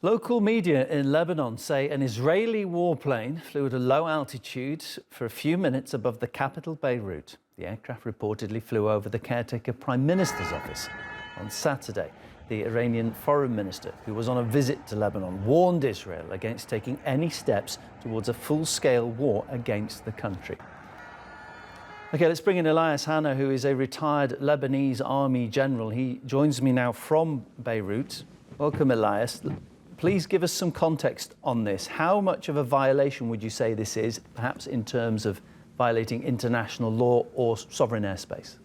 Local media in Lebanon say an Israeli warplane flew at a low altitude for a few minutes above the capital, Beirut. The aircraft reportedly flew over the caretaker Prime Minister's office. On Saturday, the Iranian foreign minister, who was on a visit to Lebanon, warned Israel against taking any steps towards a full-scale war against the country. OK, let's bring in Elias Hanna, who is a retired Lebanese Army General. He joins me now from Beirut. Welcome, Elias. Please give us some context on this. How much of a violation would you say this is, perhaps in terms of violating international law or sovereign airspace?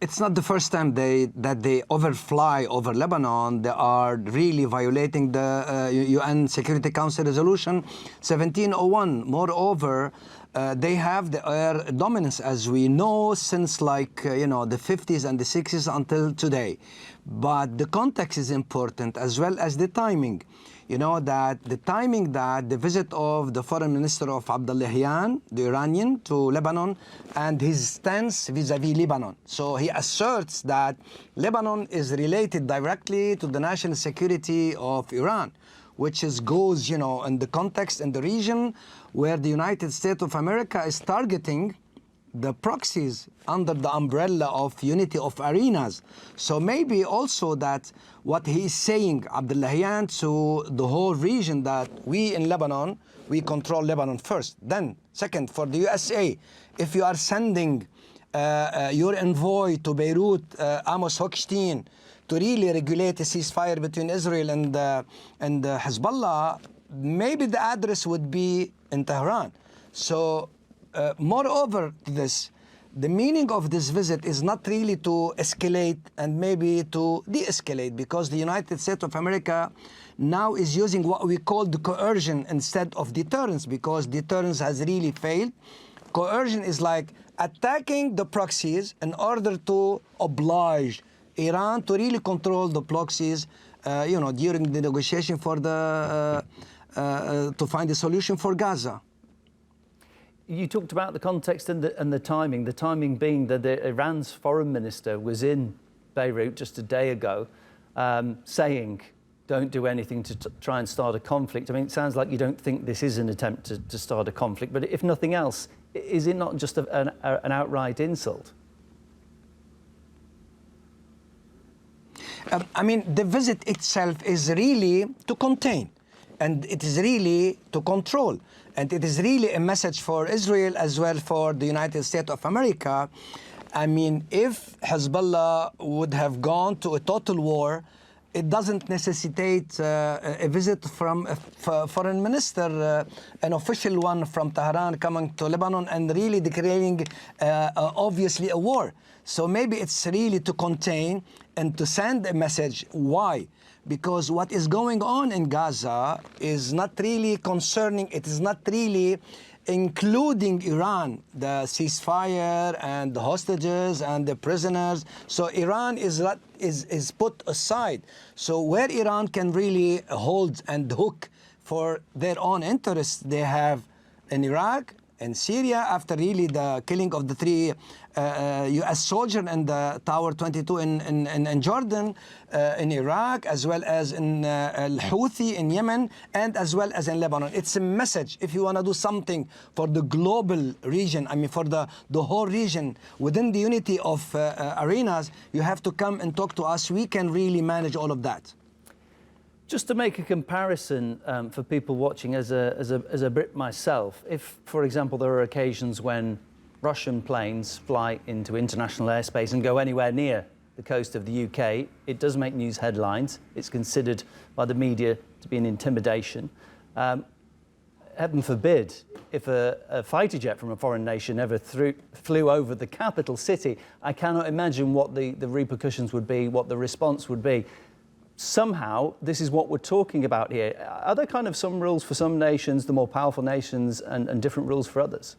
It's not the first time that they overfly over Lebanon. They are really violating the UN Security Council Resolution 1701. Moreover, they have the air dominance, as we know, since the 50s and the 60s until today. But the context is important, as well as the timing. You know that the timing that the visit of the foreign minister of Hanna, the Iranian, to Lebanon, and his stance vis-à-vis Lebanon. So he asserts that Lebanon is related directly to the national security of Iran, which goes, in the context in the region where the United States of America is targeting the proxies under the umbrella of unity of arenas. So maybe also that what he is saying, Hanna, to the whole region, that we in Lebanon, we control Lebanon first. Then, second, for the USA, if you are sending your envoy to Beirut, Amos Hochstein, to really regulate a ceasefire between Israel and Hezbollah, maybe the address would be in Tehran. So, moreover to this, the meaning of this visit is not really to escalate and maybe to de-escalate, because the United States of America now is using what we call the coercion instead of deterrence, because deterrence has really failed. Coercion is like attacking the proxies in order to oblige Iran to really control the proxies, during the negotiation for to find a solution for Gaza. You talked about the context and the timing being that Iran's foreign minister was in Beirut just a day ago saying, don't do anything to try and start a conflict. I mean, it sounds like you don't think this is an attempt to start a conflict, but if nothing else, is it not just an outright insult? The visit itself is really to contain, and it is really to control. And it is really a message for Israel as well for the United States of America. If Hezbollah would have gone to a total war, it doesn't necessitate a visit from a foreign minister, an official one from Tehran coming to Lebanon and really declaring obviously a war. So maybe it's really to contain and to send a message. Why? Because what is going on in Gaza is not really concerning, it is not really including Iran, the ceasefire and the hostages and the prisoners. So Iran is put aside. So where Iran can really hold and hook for their own interests, they have in Iraq, in Syria, after really the killing of the 3 U.S. soldiers in the Tower 22 in Jordan, in Iraq, as well as in Al-Houthi in Yemen, and as well as in Lebanon. It's a message. If you want to do something for the global region, for the whole region, within the unity of arenas, you have to come and talk to us. We can really manage all of that. Just to make a comparison for people watching, as a Brit myself, if, for example, there are occasions when Russian planes fly into international airspace and go anywhere near the coast of the UK, it does make news headlines. It's considered by the media to be an intimidation. Heaven forbid, if a fighter jet from a foreign nation ever flew over the capital city, I cannot imagine what the repercussions would be, what the response would be. Somehow, this is what we're talking about here. Are there kind of some rules for some nations, the more powerful nations, and different rules for others?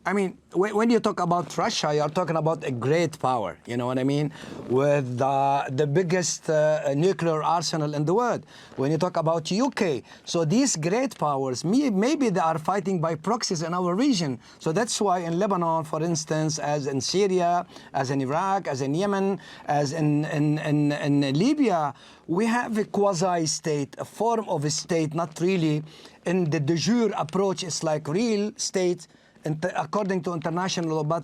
I mean, when you talk about Russia, you're talking about a great power, you know what I mean? With the biggest nuclear arsenal in the world. When you talk about UK, so these great powers, maybe they are fighting by proxies in our region. So that's why in Lebanon, for instance, as in Syria, as in Iraq, as in Yemen, as in Libya, we have a quasi-state, a form of a state, not really in the de jure approach. It's like real state, according to international law, but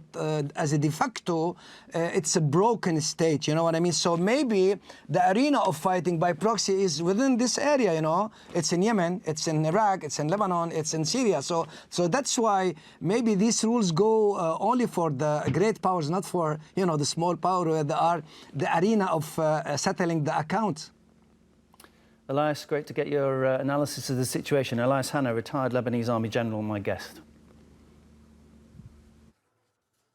as a de facto, it's a broken state, you know what I mean? So maybe the arena of fighting by proxy is within this area, you know? It's in Yemen, it's in Iraq, it's in Lebanon, it's in Syria. So that's why maybe these rules go only for the great powers, not for, you know, the small power where they are the arena of settling the accounts. Elias, great to get your analysis of the situation. Elias Hanna, retired Lebanese Army General, my guest.